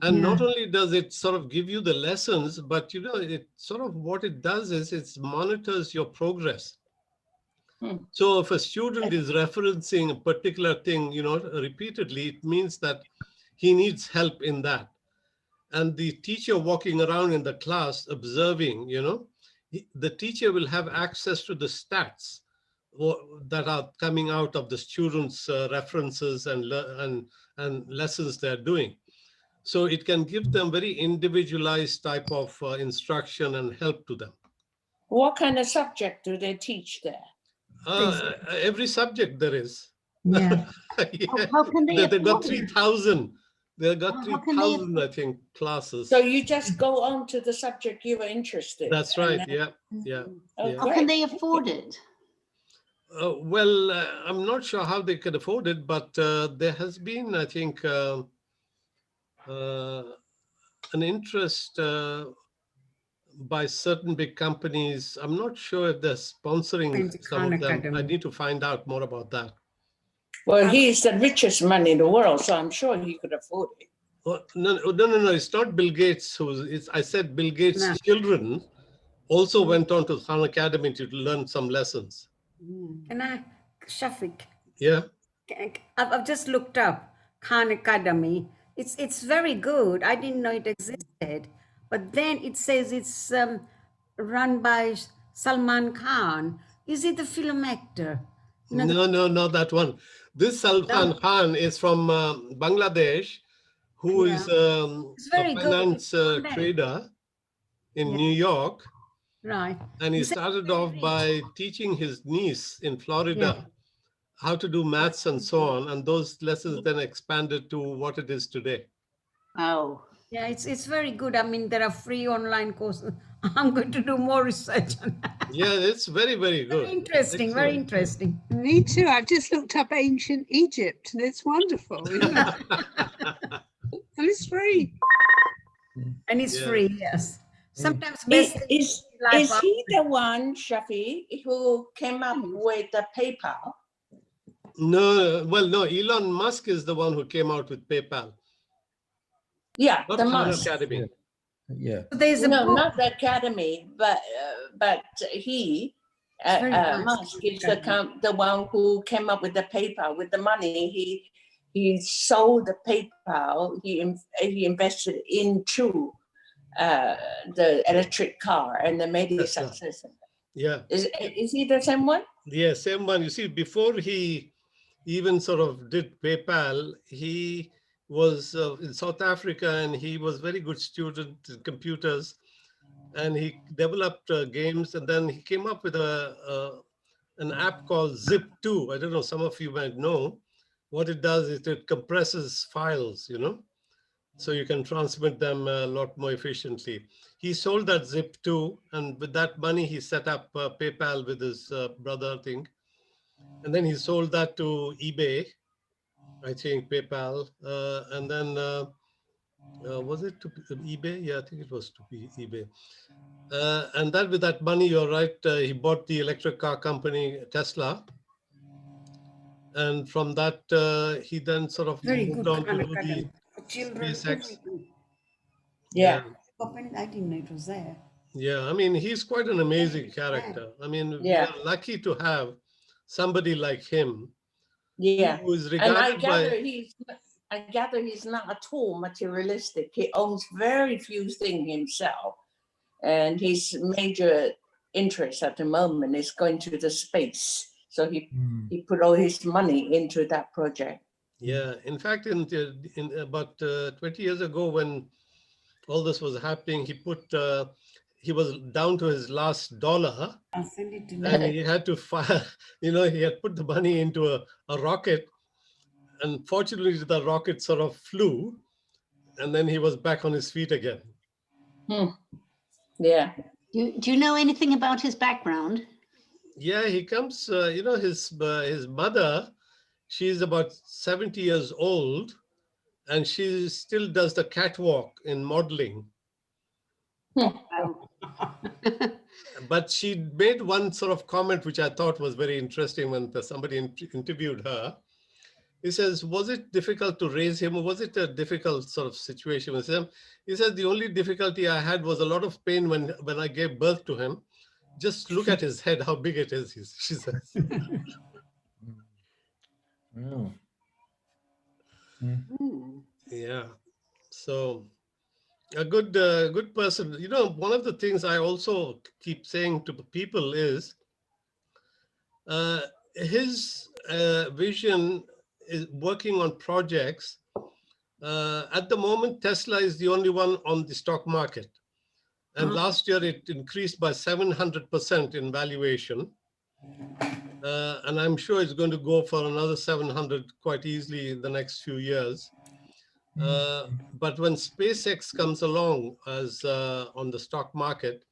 And not only does it sort of give you the lessons, but it sort of what it does is it monitors your progress. So if a student is referencing a particular thing, repeatedly, it means that he needs help in that. And the teacher walking around in the class observing, the teacher will have access to the stats that are coming out of the students' references and lessons they're doing. So it can give them very individualized type of instruction and help to them. What kind of subject do they teach there? Every subject there is. Yeah. Yeah. How can they They got afford it? 3,000. They got How can they 3,000, I think, classes. So you just go on to the subject you were interested. That's and right. then- Yeah. Yeah. Oh, Yeah. How can great. they afford it? Well, I'm not sure how they could afford it, but there has been, I think, an interest by certain big companies. I'm not sure if they're sponsoring Into some Khan of them. I Academy. need to find out more about that. Well, he's the richest man in the world, so I'm sure he could afford it. Oh, no. It's not Bill Gates I said Bill Gates' No. children also went on to Khan Academy to learn some lessons. Can I, Shafiq? Yeah. I've just looked up Khan Academy. It's very good. I didn't know it existed, but then it says it's run by Salman Khan. Is he the film actor? No, not that one. This Salman Khan is from Bangladesh, who Yeah. is It's a very good. finance It's there. trader in Yeah. New York. Right. And he You said started very off rich. by teaching his niece in Florida Yeah. how to do maths and so on. And those lessons then expanded to what it is today. Oh, Yeah, it's very good. I mean, there are free online courses. I'm going to do more research on that. Yeah, it's very, very good. Very interesting. Very Excellent. interesting. Me too. I've just looked up ancient Egypt and it's wonderful. Isn't it? And it's free. And it's Yeah. free, yes. Sometimes Is, best is, life is he the one, Shafi, who came up with the PayPal? No, well, no, Elon Musk is the one who came out with PayPal, Yeah, not the Khan Musk. Academy. Yeah. there's a No, book. not the academy, but he, Very nice. Musk, is the one who came up with the PayPal. With the money, he sold the PayPal. He invested into the electric car, and they made it Tesla. successful. Yeah. Is he the same one? Yeah, same one. You see, before he even sort of did PayPal, he was in South Africa and he was very good student in computers, and he developed games, and then he came up with an app called Zip2. I don't know, some of you might know. What it does is it compresses files, so you can transmit them a lot more efficiently. He sold that Zip2, and with that money, he set up PayPal with his brother, I think. And then he sold that to eBay, I think, PayPal. And then, was it to eBay? Yeah, I think it was to eBay. And then with that money, you're right, he bought the electric car company, Tesla. And from that, he then sort of Very moved good on to Khan do the Academy for children. SpaceX. Everything. Yeah. Open, I didn't know it was there. Yeah, I mean, he's quite an amazing character. I mean, we Yeah. are lucky to have somebody like him, Yeah. who is And I regarded gather he's not at all materialistic. He owns very few things himself, and his major interest at the moment is going to the space. So he put all his money into that project. Yeah, in fact, in about 20 years ago, when all this was happening, he was down to his last dollar, I'll send it to and you. he had to fire. He had put the money into a rocket, and fortunately, the rocket sort of flew, and then he was back on his feet again. Yeah. do you know anything about his background? Yeah, he comes. His mother, she's about 70 years old, and she still does the catwalk in modeling. But she made one sort of comment which I thought was very interesting when somebody interviewed her. He says, was it difficult to raise him, or was it a difficult sort of situation with him? He said, the only difficulty I had was a lot of pain when I gave birth to him. Just look at his head, how big it is, she says. Oh. Yeah. So a good person. One of the things I also keep saying to people is his vision is working on projects. At the moment, Tesla is the only one on the stock market. And last year it increased by 700% in valuation. And I'm sure it's going to go for another 700 quite easily in the next few years. But when SpaceX comes along as on the stock market,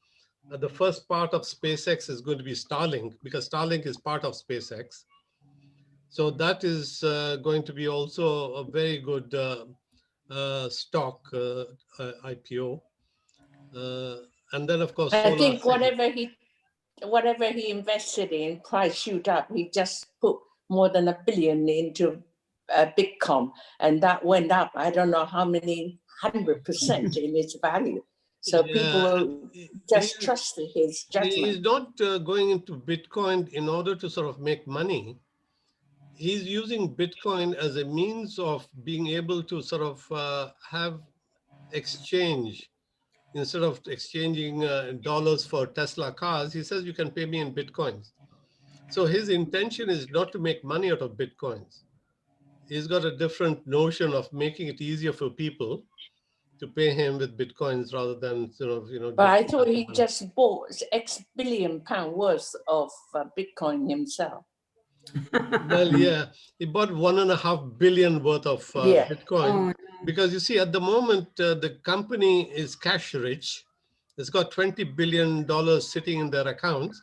the first part of SpaceX is going to be Starlink, because Starlink is part of SpaceX. So that is going to be also a very good stock IPO. And then, of course, I solar think city. whatever he invested in, price shoot up. He just put more than $1 billion into Bitcoin, and that went up. I don't know how many 100% in its value. So Yeah, people just trusted his he's judgment. not going into Bitcoin in order to sort of make money. He's using Bitcoin as a means of being able to sort of have exchange. Instead of exchanging dollars for Tesla cars, he says you can pay me in Bitcoins. So his intention is not to make money out of Bitcoins. He's got a different notion of making it easier for people to pay him with Bitcoins rather than But I different thought type he of money. just bought X billion pound worth of Bitcoin himself. Well, yeah, he bought 1.5 billion worth of Yeah. Bitcoin Oh, because you see, at the moment, the company is cash rich. It's got $20 billion sitting in their accounts,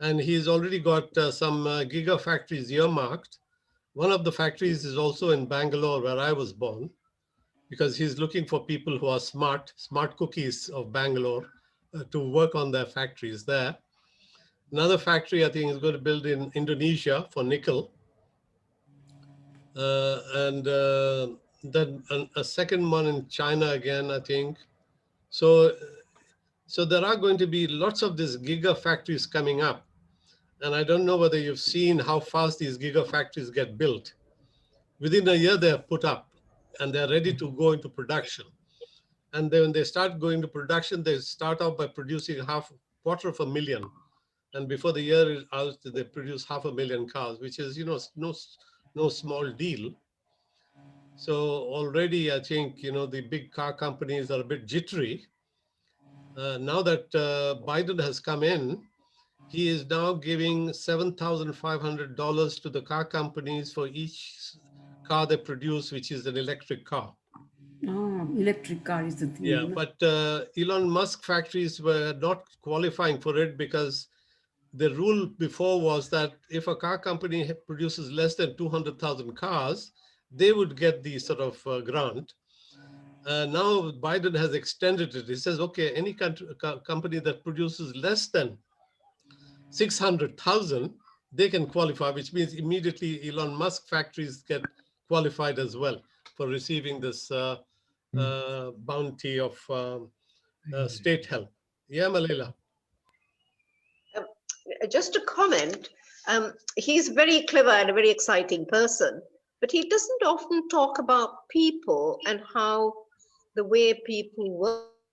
and he's already got some gigafactories earmarked. One of the factories is also in Bangalore, where I was born, because he's looking for people who are smart cookies of Bangalore to work on their factories there. Another factory, I think, is going to build in Indonesia for nickel. And then a second one in China again, I think. So there are going to be lots of these gigafactories coming up. And I don't know whether you've seen how fast these gigafactories get built. Within a year, they're put up and they're ready to go into production. And then when they start going to production, they start off by producing 250,000. And before the year is out, they produce 500,000 cars, which is, no small deal. So already, I think, the big car companies are a bit jittery. Now that Biden has come in, he is now giving $7,500 to the car companies for each car they produce, which is an electric car. oh, electric car is the thing. Yeah, but Elon Musk factories were not qualifying for it because the rule before was that if a car company produces less than 200,000 cars, they would get the sort of grant. Now Biden has extended it. He says, okay, any company that produces less than 600,000, they can qualify, which means immediately Elon Musk factories get qualified as well for receiving this bounty of state help. Yeah, Malila. Just a comment. He's very clever and a very exciting person, but he doesn't often talk about people and how the way people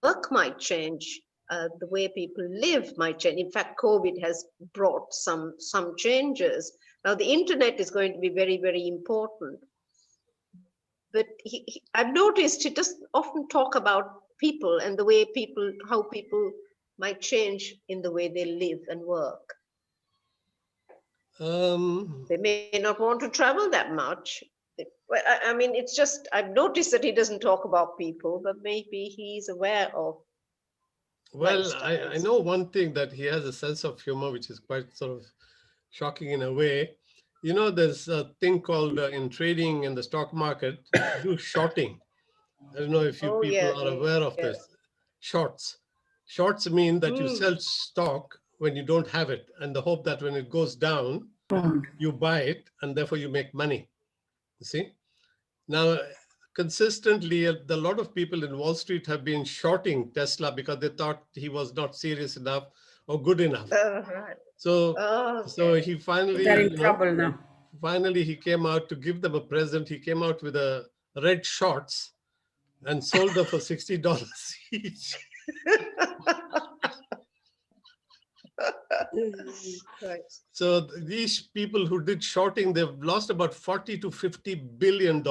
work might change, the way people live might change. In fact, COVID has brought some changes. Now, the internet is going to be very, very important. But I've noticed he doesn't often talk about people and the way how people might change in the way they live and work. They may not want to travel that much. I mean, it's just, I've noticed that he doesn't talk about people, but maybe he's aware of. Well, I know one thing, that he has a sense of humor, which is quite sort of shocking in a way. There's a thing called in trading in the stock market, do shorting. I don't know if you people are aware of this. Shorts. Shorts mean that you sell stock when you don't have it, and the hope that when it goes down, you buy it, and therefore you make money. You see? Now, consistently, a lot of people in Wall Street have been shorting Tesla because they thought he was not serious enough or good enough. Right. So he finally, They're in trouble now. Finally, he came out to give them a present. He came out with a red shorts and sold them for $60 each. Right. So these people who did shorting, they've lost about $40 to $50 billion.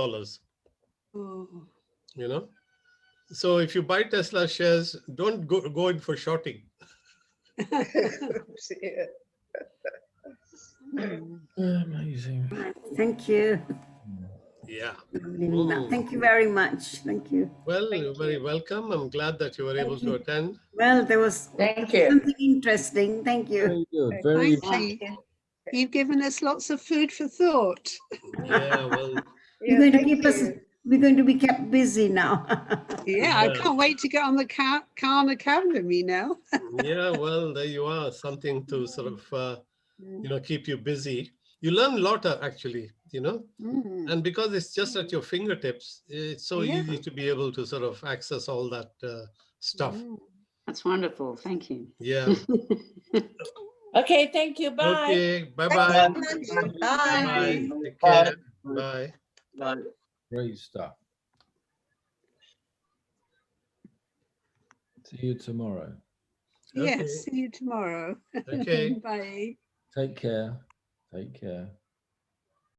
So if you buy Tesla shares, don't go in for shorting. Amazing. Right, thank you. Yeah. Thank you very much. Thank you. Well, Thank you're very you. welcome. I'm glad that you were able Thank to you. attend. Well, there was Thank you. something interesting. Thank you. Very good. Very Thank you. You've given us lots of food for thought. Yeah, well, You're going to keep us. We're going to be kept busy now. Yeah, I yeah, can't wait to get on the Khan Academy now. yeah, well, there you are. Something to sort of, keep you busy. You learn a lot, actually, Mm, and because it's just at your fingertips, it's so yeah. easy to be able to sort of access all that stuff. Mm. That's wonderful. Thank you. Yeah. Okay, thank you. Bye. Okay. Thanks Bye-bye. so much. Bye. Bye. Take care. Bye. great stuff. See you tomorrow. Okay. Yes, see you tomorrow. Okay. Bye. Take care. Take care.